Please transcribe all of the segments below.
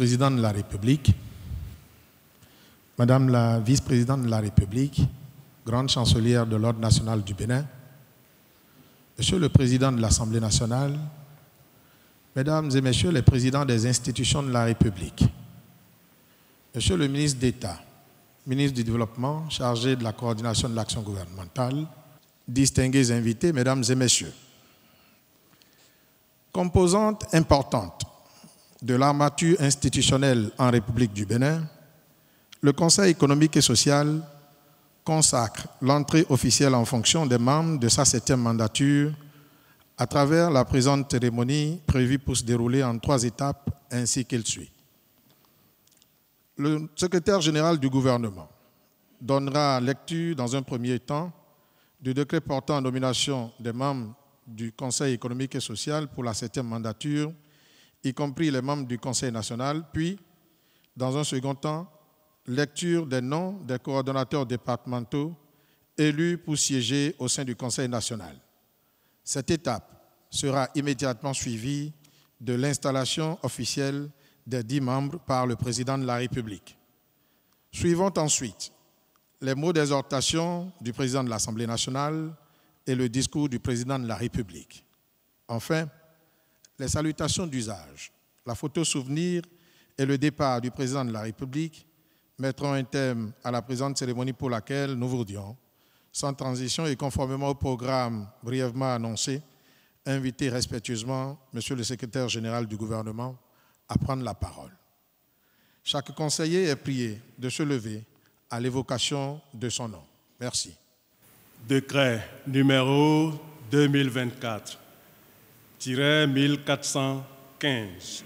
Président de la République, Madame la Vice-Présidente de la République, Grande Chancelière de l'Ordre national du Bénin, Monsieur le Président de l'Assemblée nationale, Mesdames et Messieurs les Présidents des institutions de la République, Monsieur le Ministre d'État, Ministre du Développement, chargé de la coordination de l'action gouvernementale, distingués invités, Mesdames et Messieurs, composante importante de l'armature institutionnelle en République du Bénin, le Conseil économique et social consacre l'entrée officielle en fonction des membres de sa 7e mandature à travers la présente cérémonie prévue pour se dérouler en 3 étapes ainsi qu'il suit. Le secrétaire général du gouvernement donnera lecture dans un premier temps du décret portant nomination des membres du Conseil économique et social pour la 7e mandature, y compris les membres du Conseil national, puis, dans un second temps, lecture des noms des coordonnateurs départementaux élus pour siéger au sein du Conseil national. Cette étape sera immédiatement suivie de l'installation officielle des 10 membres par le Président de la République. Suivront ensuite les mots d'exhortation du Président de l'Assemblée nationale et le discours du Président de la République. Enfin, les salutations d'usage, la photo souvenir et le départ du Président de la République mettront un thème à la présente cérémonie pour laquelle nous vous disons, sans transition et conformément au programme brièvement annoncé, inviter respectueusement Monsieur le Secrétaire général du gouvernement à prendre la parole. Chaque conseiller est prié de se lever à l'évocation de son nom. Merci. Décret numéro 2024-1415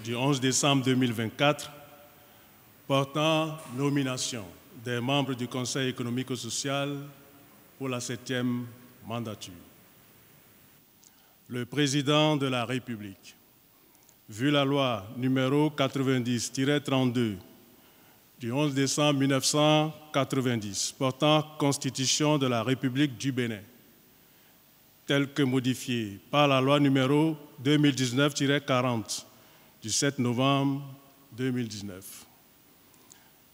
du 11 décembre 2024 portant nomination des membres du Conseil économique et social pour la 7e mandature. Le Président de la République, vu la loi numéro 90-32 du 11 décembre 1990 portant Constitution de la République du Bénin, telle que modifiée par la loi numéro 2019-40 du 7 novembre 2019.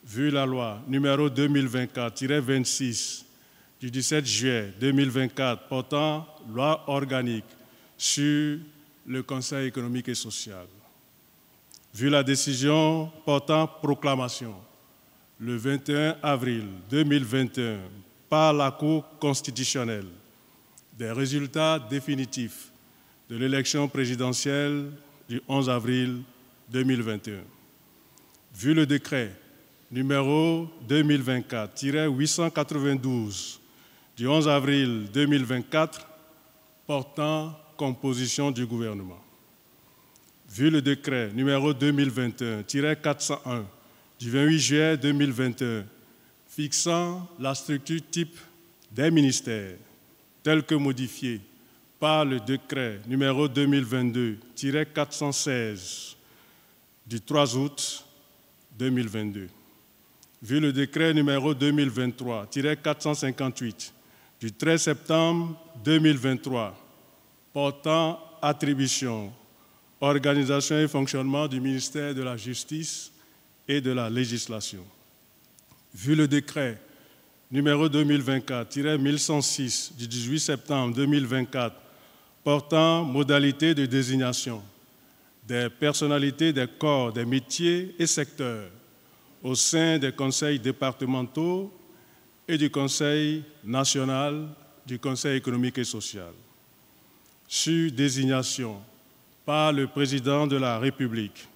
Vu la loi numéro 2024-26 du 17 juillet 2024 portant loi organique sur le Conseil économique et social. Vu la décision portant proclamation le 21 avril 2021 par la Cour constitutionnelle des résultats définitifs de l'élection présidentielle du 11 avril 2021. Vu le décret numéro 2024-892 du 11 avril 2024 portant composition du gouvernement. Vu le décret numéro 2021-401 du 28 juillet 2021 fixant la structure type des ministères telle que modifiée par le décret numéro 2022-416 du 3 août 2022. Vu le décret numéro 2023-458 du 13 septembre 2023 portant attribution, organisation et fonctionnement du ministère de la Justice et de la législation. Vu le décret numéro 2024-1106 du 18 septembre 2024 portant modalités de désignation des personnalités des corps, des métiers et secteurs au sein des conseils départementaux et du Conseil national du Conseil économique et social. Sur désignation par le Président de la République,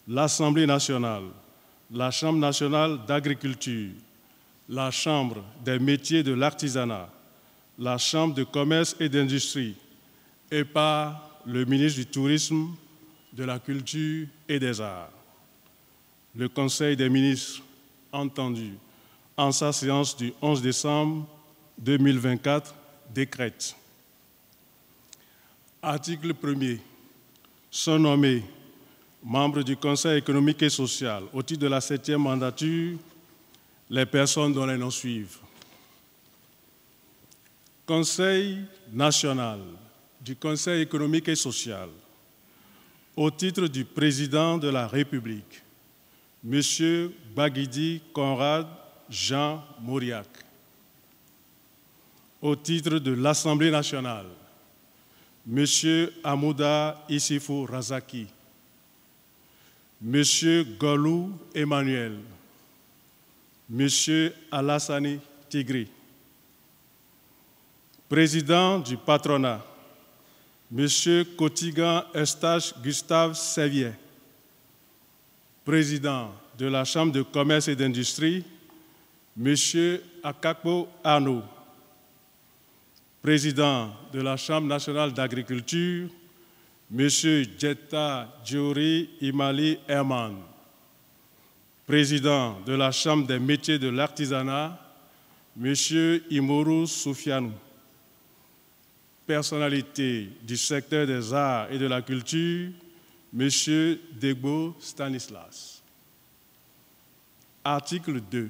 l'Assemblée nationale, la Chambre nationale d'agriculture, la Chambre des métiers de l'artisanat, la Chambre de commerce et d'industrie et par le ministre du Tourisme, de la Culture et des Arts. Le Conseil des ministres, entendu en sa séance du 11 décembre 2024, décrète. Article 1er. Sont nommés membres du Conseil économique et social au titre de la 7e mandature les personnes dont les noms suivent. Conseil national du Conseil économique et social, au titre du Président de la République, M. Baguidi Conrad Jean Mauriac. Au titre de l'Assemblée nationale, M. Amouda Issifou Razaki, M. Golou Emmanuel, M. Alassani Tigri. Président du patronat, M. Kotigan Eustache Gustave Sévier. Président de la Chambre de commerce et d'industrie, M. Akakpo Arnaud. Président de la Chambre nationale d'agriculture, M. Djetta Djouri Imali Herman. Président de la Chambre des métiers de l'artisanat, M. Imourou Soufianou. Personnalité du secteur des arts et de la culture, M. Degbo Stanislas. Article 2.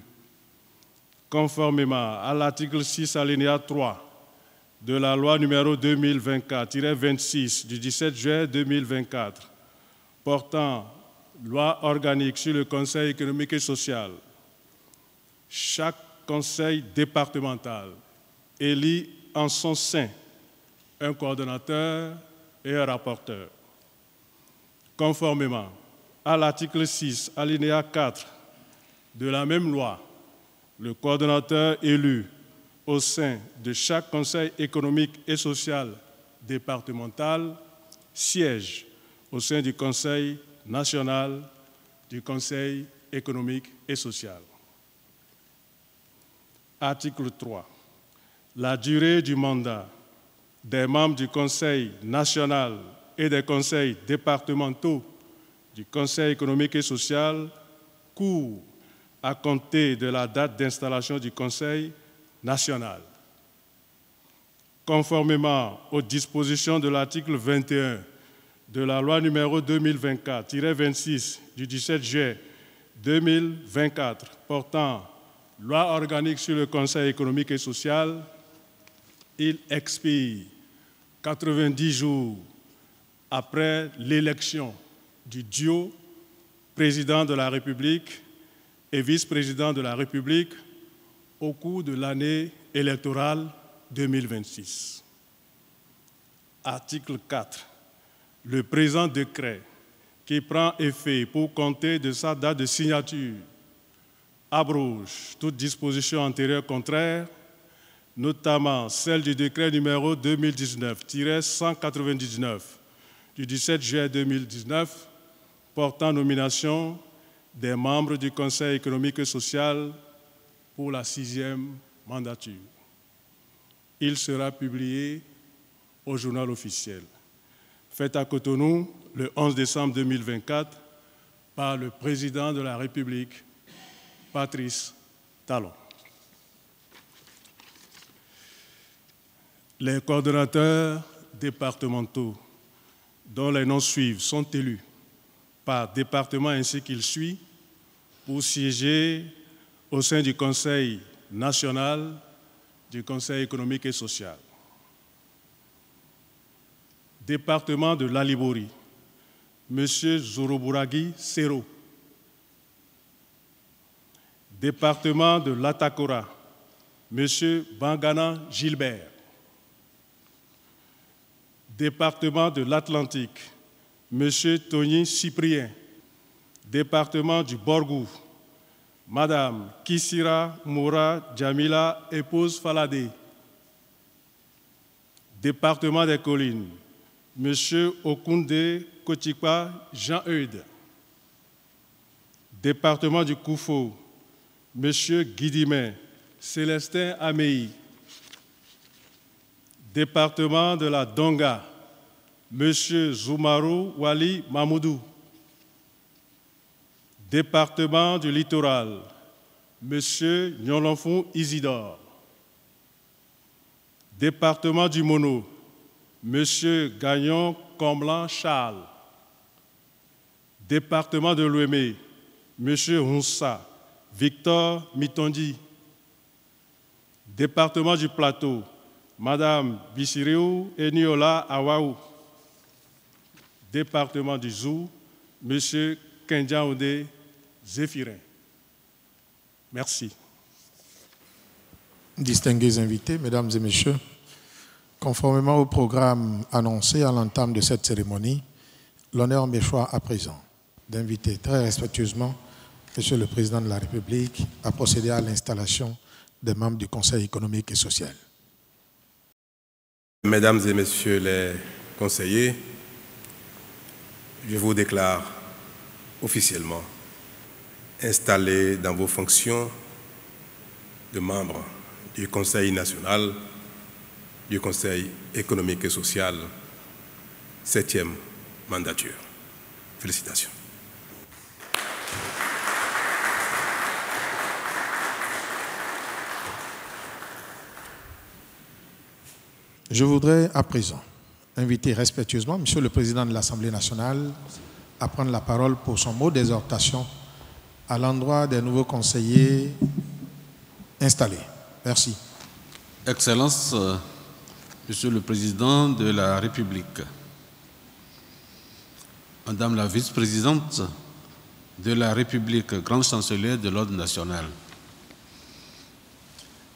Conformément à l'article 6 alinéa 3 de la loi numéro 2024-26 du 17 juillet 2024 portant loi organique sur le Conseil économique et social, chaque conseil départemental élit en son sein un coordonnateur et un rapporteur. Conformément à l'article 6, alinéa 4 de la même loi, le coordonnateur élu au sein de chaque conseil économique et social départemental siège au sein du Conseil national du Conseil économique et social. Article 3. La durée du mandat des membres du Conseil national et des conseils départementaux du Conseil économique et social court à compter de la date d'installation du Conseil national. Conformément aux dispositions de l'article 21 de la loi numéro 2024-26 du 17 juillet 2024 portant loi organique sur le Conseil économique et social, il expire 90 jours après l'élection du duo président de la République et vice-président de la République au cours de l'année électorale 2026. Article 4. Le présent décret, qui prend effet pour compter de sa date de signature, abroge toute disposition antérieure contraire, notamment celle du décret numéro 2019-199 du 17 juillet 2019 portant nomination des membres du Conseil économique et social pour la 6e mandature. Il sera publié au journal officiel. Fait à Cotonou le 11 décembre 2024 par le président de la République, Patrice Talon. Les coordonnateurs départementaux dont les noms suivent sont élus par département ainsi qu'il suit pour siéger au sein du Conseil national du Conseil économique et social. Département de l'Alibori, M. Zorobouragui Sero. Département de l'Atakora, M. Bangana Gilbert. Département de l'Atlantique, M. Tony Cyprien. Département du Borgou, Madame Kissira Moura Djamila, épouse Faladé. Département des Collines, M. Okounde Kotikpa Jean-Eudes. Département du Koufo, M. Guidimé Célestin Amei. Département de la Donga, M. Zoumarou Wali Mamoudou. Département du Littoral, M. Nyolonfou Isidore. Département du Mono, M. Gagnon Comblan Charles. Département de l'Ouémé, M. Hunsa Victor Mitondi. Département du Plateau, Madame Bissiriou Eniola Awaou. Département du Zou, M. Kendiaoudé Zéphirin. Merci. Distingués invités, mesdames et messieurs, conformément au programme annoncé à l'entame de cette cérémonie, l'honneur m'échoit à présent d'inviter très respectueusement Monsieur le Président de la République à procéder à l'installation des membres du Conseil économique et social. Mesdames et messieurs les conseillers, je vous déclare officiellement installés dans vos fonctions de membres du Conseil national du Conseil économique et social, 7e mandature. Félicitations. Je voudrais à présent inviter respectueusement Monsieur le Président de l'Assemblée nationale à prendre la parole pour son mot d'exhortation à l'endroit des nouveaux conseillers installés. Merci. Excellences, Monsieur le Président de la République, Madame la Vice-présidente de la République, Grande Chancelière de l'Ordre national,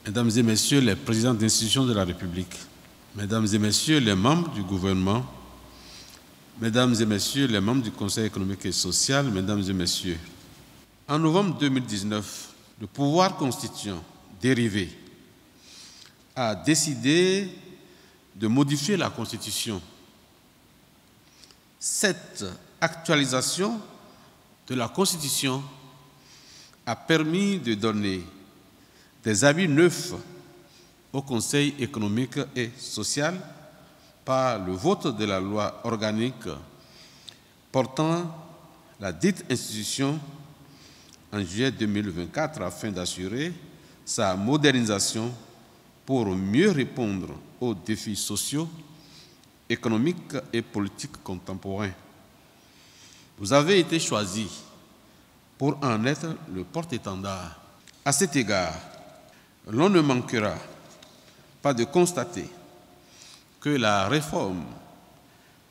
Mesdames et Messieurs les présidents d'institutions de la République, Mesdames et Messieurs les membres du gouvernement, Mesdames et Messieurs les membres du Conseil économique et social, Mesdames et Messieurs, en novembre 2019, le pouvoir constituant dérivé a décidé de modifier la Constitution. Cette actualisation de la Constitution a permis de donner des habits neufs au Conseil économique et social par le vote de la loi organique portant la dite institution en juillet 2024 afin d'assurer sa modernisation pour mieux répondre aux défis sociaux, économiques et politiques contemporains. Vous avez été choisi pour en être le porte-étendard. À cet égard, l'on ne manquera pas de constater que la réforme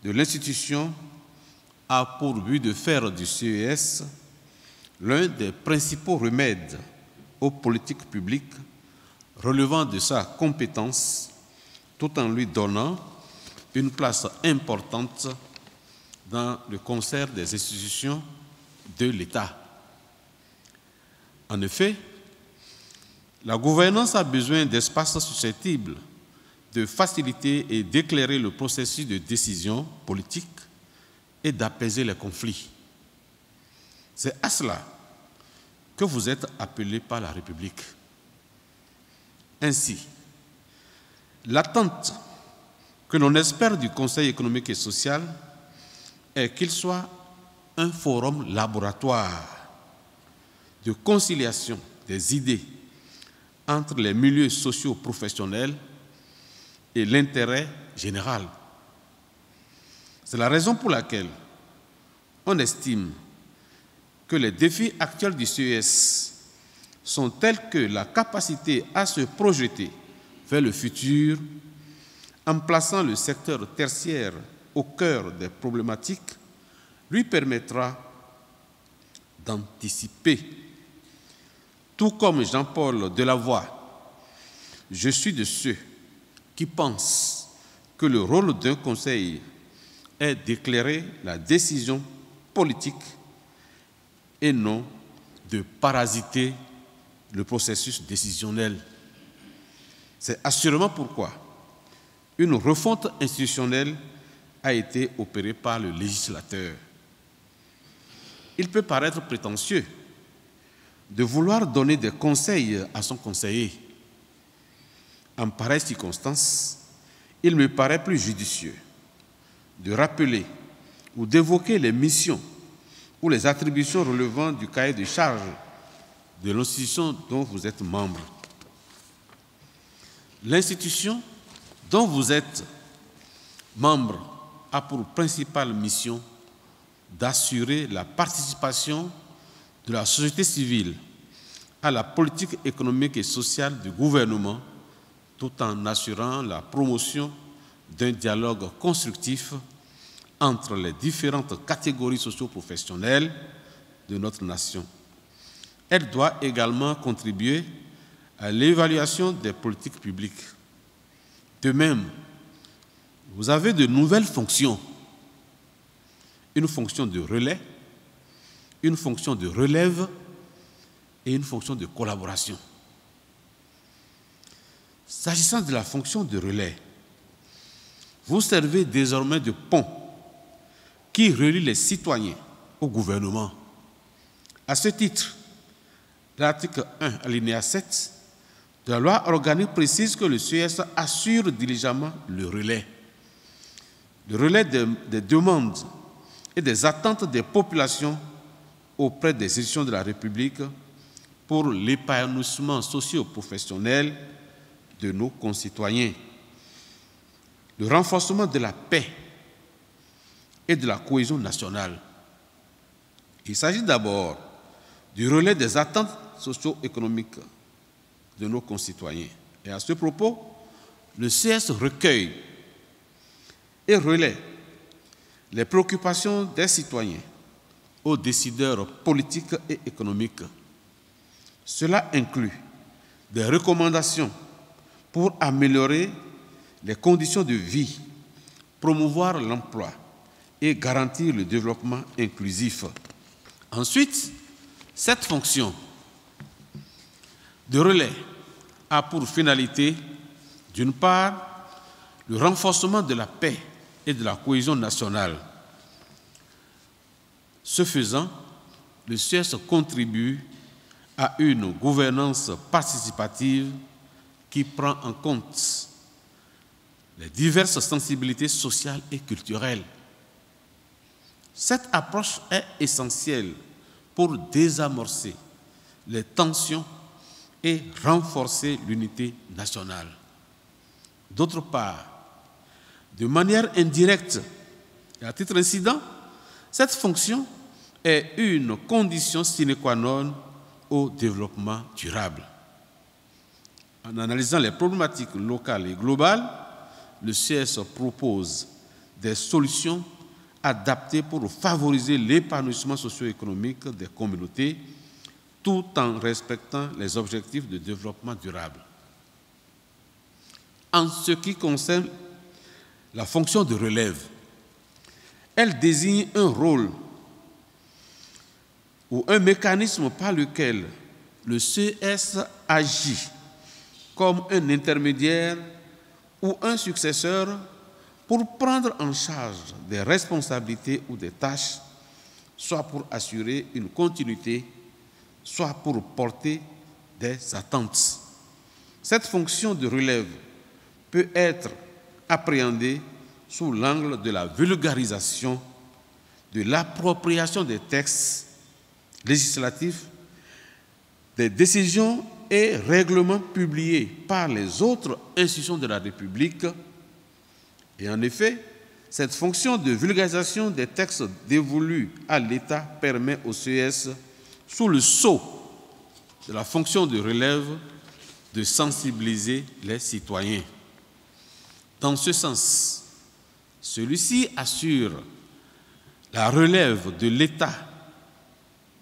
de l'institution a pour but de faire du CES l'un des principaux remèdes aux politiques publiques relevant de sa compétence, tout en lui donnant une place importante dans le concert des institutions de l'État. En effet, la gouvernance a besoin d'espaces susceptibles de faciliter et d'éclairer le processus de décision politique et d'apaiser les conflits. C'est à cela que vous êtes appelés par la République. Ainsi, l'attente que l'on espère du Conseil économique et social est qu'il soit un forum laboratoire de conciliation des idées entre les milieux sociaux professionnels et l'intérêt général. C'est la raison pour laquelle on estime que les défis actuels du CES sont tels que la capacité à se projeter vers le futur en plaçant le secteur tertiaire au cœur des problématiques lui permettra d'anticiper. Tout comme Jean-Paul Delevoye, je suis de ceux qui pensent que le rôle d'un conseil est d'éclairer la décision politique et non de parasiter le processus décisionnel. C'est assurément pourquoi une refonte institutionnelle a été opérée par le législateur. Il peut paraître prétentieux de vouloir donner des conseils à son conseiller. En pareille circonstance, il me paraît plus judicieux de rappeler ou d'évoquer les missions ou les attributions relevant du cahier de charges de l'institution dont vous êtes membre. L'institution dont vous êtes membre a pour principale mission d'assurer la participation de la société civile à la politique économique et sociale du gouvernement, tout en assurant la promotion d'un dialogue constructif entre les différentes catégories socio-professionnelles de notre nation. elle doit également contribuer à l'évaluation des politiques publiques. De même, vous avez de nouvelles fonctions. Une fonction de relais, une fonction de relève et une fonction de collaboration. S'agissant de la fonction de relais, vous servez désormais de pont qui relie les citoyens au gouvernement. À ce titre, l'article 1, alinéa 7 de la loi organique précise que le CES assure diligemment le relais des demandes et des attentes des populations auprès des institutions de la République pour l'épanouissement socio-professionnel de nos concitoyens, le renforcement de la paix et de la cohésion nationale. Il s'agit d'abord du relais des attentes socio-économiques de nos concitoyens. Et à ce propos, le CS recueille et relaie les préoccupations des citoyens aux décideurs politiques et économiques. Cela inclut des recommandations pour améliorer les conditions de vie, promouvoir l'emploi et garantir le développement inclusif. Ensuite, cette fonction de relais a pour finalité, d'une part, le renforcement de la paix et de la cohésion nationale. Ce faisant, le CES contribue à une gouvernance participative qui prend en compte les diverses sensibilités sociales et culturelles. Cette approche est essentielle pour désamorcer les tensions et renforcer l'unité nationale. D'autre part, de manière indirecte et à titre incident, cette fonction est une condition sine qua non au développement durable. En analysant les problématiques locales et globales, le CS propose des solutions adaptées pour favoriser l'épanouissement socio-économique des communautés tout en respectant les objectifs de développement durable. En ce qui concerne la fonction de relève, elle désigne un rôle ou un mécanisme par lequel le CS agit comme un intermédiaire ou un successeur pour prendre en charge des responsabilités ou des tâches, soit pour assurer une continuité, soit pour porter des attentes. Cette fonction de relève peut être appréhendée sous l'angle de la vulgarisation, de l'appropriation des textes législatifs, des décisions et règlements publiés par les autres institutions de la République. Et en effet, cette fonction de vulgarisation des textes dévolus à l'État permet au CES, sous le sceau de la fonction de relève, de sensibiliser les citoyens. Dans ce sens, celui-ci assure la relève de l'État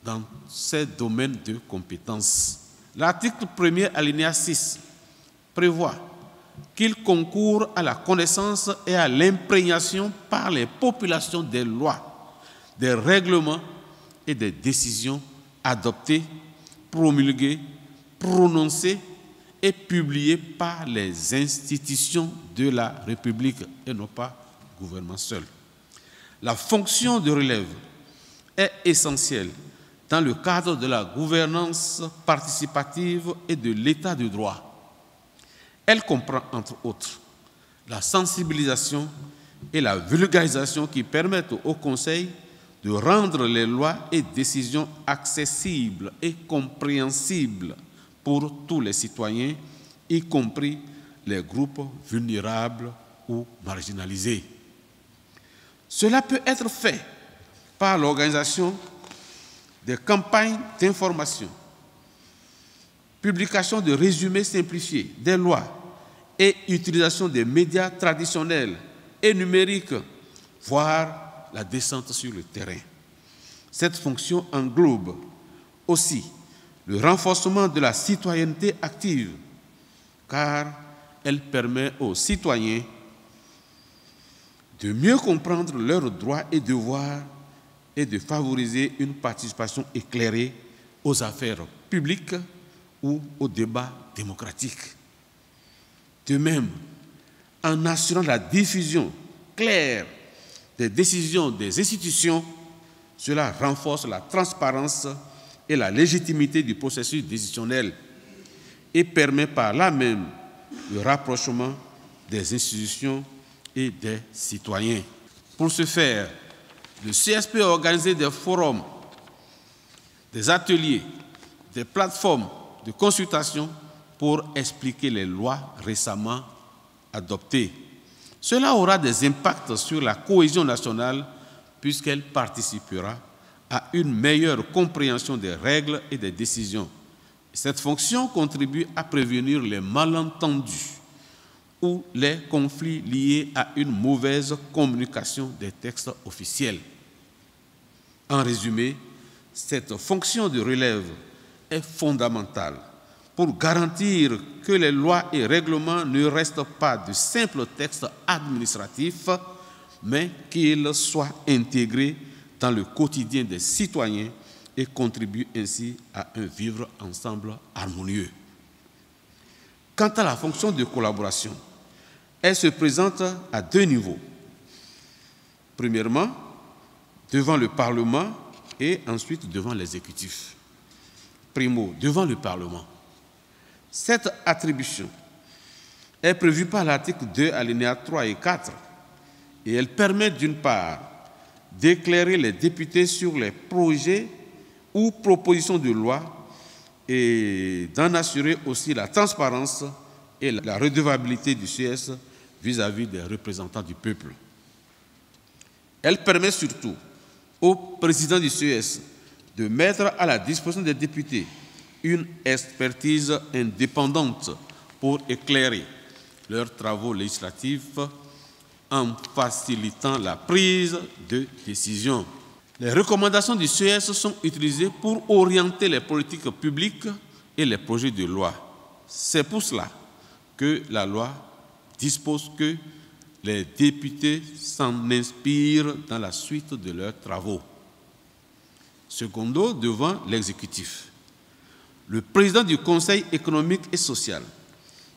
dans ses domaines de compétences. L'article 1er, alinéa 6, prévoit qu'il concourt à la connaissance et à l'imprégnation par les populations des lois, des règlements et des décisions adoptées, promulguées, prononcées et publiées par les institutions de la République et non pas le gouvernement seul. La fonction de relève est essentielle dans le cadre de la gouvernance participative et de l'état de droit. Elle comprend, entre autres, la sensibilisation et la vulgarisation qui permettent au Conseil de rendre les lois et décisions accessibles et compréhensibles pour tous les citoyens, y compris les groupes vulnérables ou marginalisés. Cela peut être fait par l'organisation des campagnes d'information, publication de résumés simplifiés des lois et utilisation des médias traditionnels et numériques, voire la descente sur le terrain. Cette fonction englobe aussi le renforcement de la citoyenneté active, car elle permet aux citoyens de mieux comprendre leurs droits et devoirs et de favoriser une participation éclairée aux affaires publiques ou au débat démocratique. De même, en assurant la diffusion claire des décisions des institutions, cela renforce la transparence et la légitimité du processus décisionnel et permet par là même le rapprochement des institutions et des citoyens. Pour ce faire, le CSP a organisé des forums, des ateliers, des plateformes de consultation pour expliquer les lois récemment adoptées. Cela aura des impacts sur la cohésion nationale puisqu'elle participera à une meilleure compréhension des règles et des décisions. Cette fonction contribue à prévenir les malentendus ou les conflits liés à une mauvaise communication des textes officiels. En résumé, cette fonction de relève est fondamentale pour garantir que les lois et règlements ne restent pas de simples textes administratifs, mais qu'ils soient intégrés dans le quotidien des citoyens et contribuent ainsi à un vivre ensemble harmonieux. Quant à la fonction de collaboration, elle se présente à deux niveaux. Premièrement, devant le Parlement et ensuite devant l'exécutif. Primo, devant le Parlement. Cette attribution est prévue par l'article 2, alinéas 3 et 4, et elle permet d'une part d'éclairer les députés sur les projets ou propositions de loi et d'en assurer aussi la transparence et la redevabilité du CS vis-à-vis des représentants du peuple. Elle permet surtout au président du CES de mettre à la disposition des députés une expertise indépendante pour éclairer leurs travaux législatifs en facilitant la prise de décision. Les recommandations du CES sont utilisées pour orienter les politiques publiques et les projets de loi. C'est pour cela que la loi dispose que les députés s'en inspirent dans la suite de leurs travaux. Secondo, devant l'exécutif. Le président du Conseil économique et social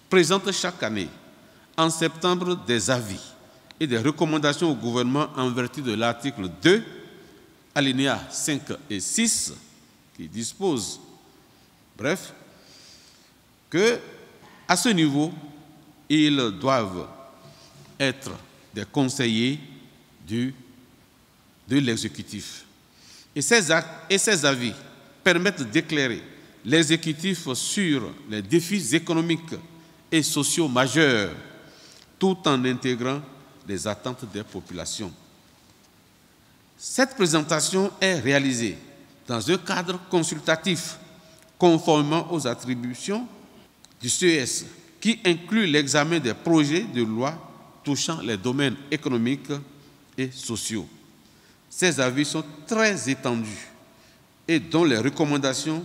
présente chaque année, en septembre, des avis et des recommandations au gouvernement en vertu de l'article 2, alinéas 5 et 6, qui dispose, bref, que à ce niveau, ils doivent être des conseillers de l'exécutif. Et ces avis permettent d'éclairer l'exécutif sur les défis économiques et sociaux majeurs, tout en intégrant les attentes des populations. Cette présentation est réalisée dans un cadre consultatif, conformément aux attributions du CES, qui inclut l'examen des projets de loi touchant les domaines économiques et sociaux. Ces avis sont très étendus et dont les recommandations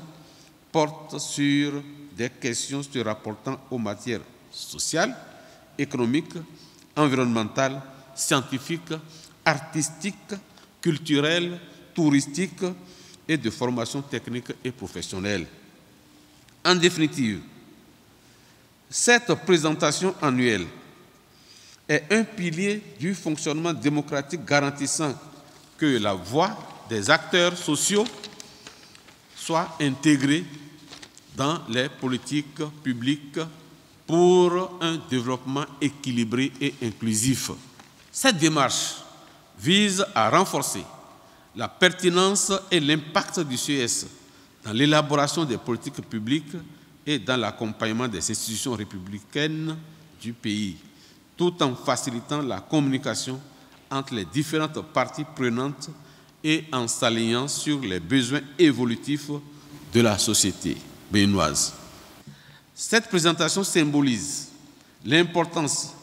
portent sur des questions se rapportant aux matières sociales, économiques, environnementales, scientifiques, artistiques, culturelles, touristiques et de formation technique et professionnelle. En définitive, cette présentation annuelle est un pilier du fonctionnement démocratique garantissant que la voix des acteurs sociaux soit intégrée dans les politiques publiques pour un développement équilibré et inclusif. Cette démarche vise à renforcer la pertinence et l'impact du CES dans l'élaboration des politiques publiques et dans l'accompagnement des institutions républicaines du pays, tout en facilitant la communication entre les différentes parties prenantes et en s'alignant sur les besoins évolutifs de la société béninoise. Cette présentation symbolise l'importance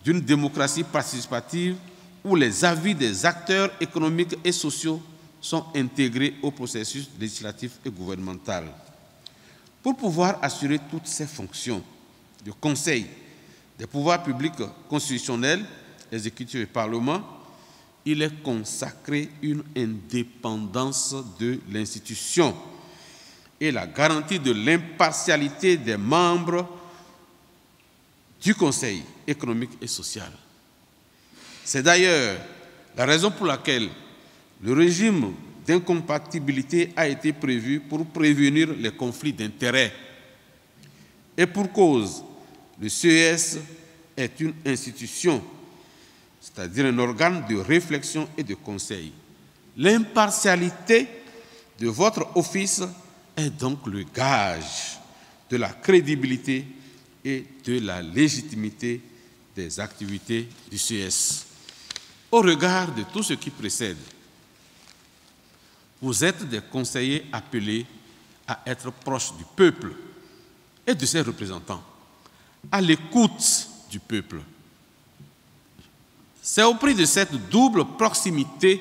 d'une démocratie participative où les avis des acteurs économiques et sociaux sont intégrés au processus législatif et gouvernemental. Pour pouvoir assurer toutes ces fonctions de conseil des pouvoirs publics constitutionnels, exécutifs et parlement, il est consacré une indépendance de l'institution et la garantie de l'impartialité des membres du Conseil économique et social. C'est d'ailleurs la raison pour laquelle le régime d'incompatibilité a été prévu pour prévenir les conflits d'intérêts. Et pour cause, le CES est une institution, c'est-à-dire un organe de réflexion et de conseil. L'impartialité de votre office est donc le gage de la crédibilité et de la légitimité des activités du CES. Au regard de tout ce qui précède, vous êtes des conseillers appelés à être proches du peuple et de ses représentants, à l'écoute du peuple. C'est au prix de cette double proximité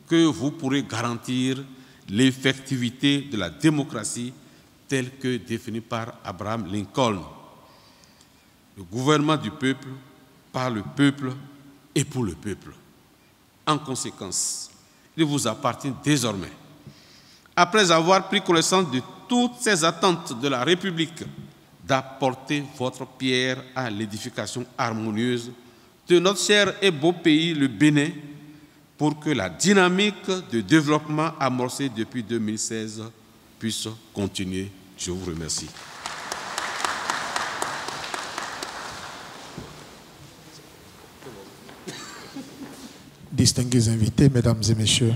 que vous pourrez garantir l'effectivité de la démocratie telle que définie par Abraham Lincoln. Le gouvernement du peuple, par le peuple et pour le peuple. En conséquence, il vous appartient désormais, après avoir pris connaissance de toutes ces attentes de la République, d'apporter votre pierre à l'édification harmonieuse de notre cher et beau pays, le Bénin, pour que la dynamique de développement amorcée depuis 2016 puisse continuer. Je vous remercie. Distingués invités, mesdames et messieurs,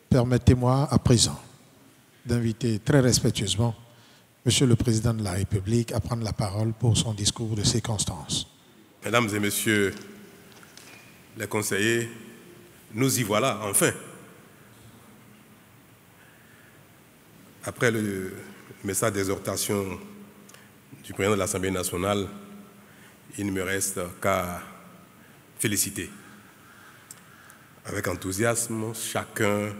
permettez-moi à présent d'inviter très respectueusement Monsieur le Président de la République à prendre la parole pour son discours de circonstance. Mesdames et messieurs les conseillers, nous y voilà enfin. Après le message d'exhortation du président de l'Assemblée nationale, il ne me reste qu'à féliciter avec enthousiasme chacun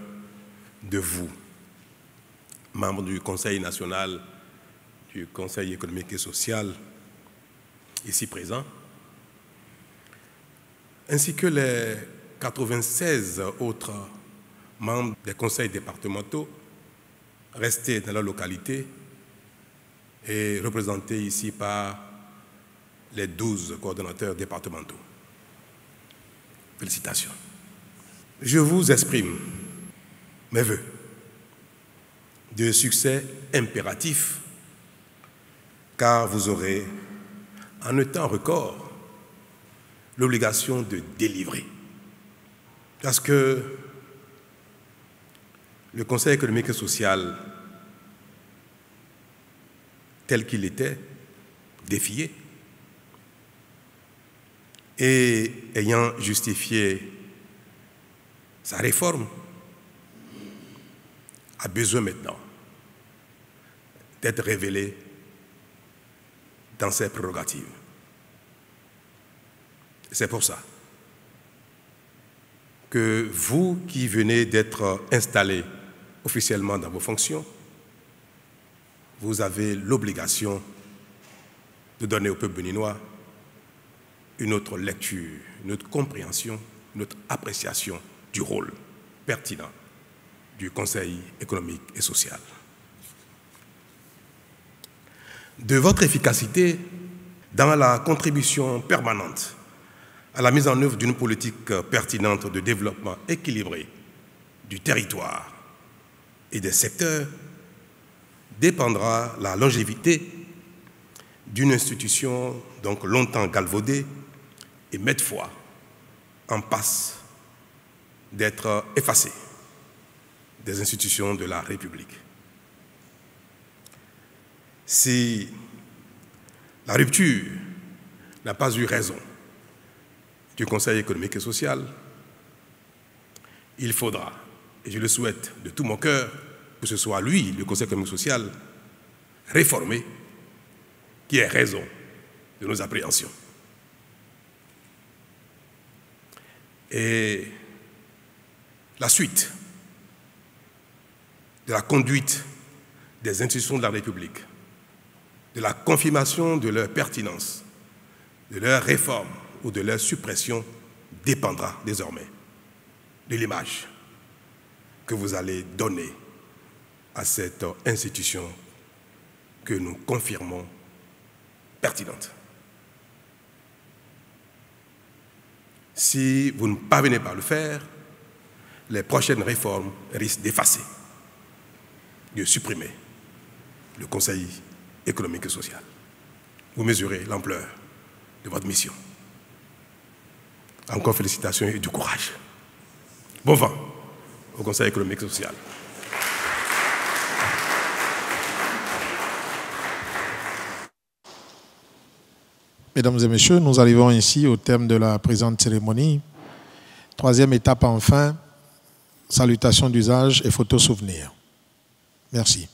de vous, membres du Conseil national, du Conseil économique et social, ici présents, ainsi que les 96 autres membres des conseils départementaux restés dans leur localité et représentés ici par les 12 coordonnateurs départementaux. Félicitations. Je vous exprime mes vœux de succès impératif, car vous aurez, en un temps record, l'obligation de délivrer. Parce que le Conseil économique et social, tel qu'il était, défié, et ayant justifié sa réforme, a besoin maintenant d'être révélé dans ses prérogatives. C'est pour ça que vous qui venez d'être installés officiellement dans vos fonctions, vous avez l'obligation de donner au peuple béninois une autre lecture, une autre compréhension, une autre appréciation du rôle pertinent du Conseil économique et social. De votre efficacité dans la contribution permanente à la mise en œuvre d'une politique pertinente de développement équilibré du territoire et des secteurs dépendra la longévité d'une institution donc longtemps galvaudée et maintes fois en passe d'être effacée des institutions de la République. Si la rupture n'a pas eu raison du Conseil économique et social, il faudra, et je le souhaite de tout mon cœur, que ce soit lui, le Conseil économique et social, réformé, qui ait raison de nos appréhensions. Et la suite de la conduite des institutions de la République, de la confirmation de leur pertinence, de leur réforme ou de leur suppression dépendra désormais de l'image que vous allez donner à cette institution que nous confirmons pertinente. Si vous ne parvenez pas à le faire, les prochaines réformes risquent d'effacer, de supprimer le Conseil économique et social. Vous mesurez l'ampleur de votre mission. Encore félicitations et du courage. Bon vent au Conseil économique et social. Mesdames et messieurs, nous arrivons ainsi au terme de la présente cérémonie. Troisième étape enfin, salutation d'usage et photo souvenir. Merci.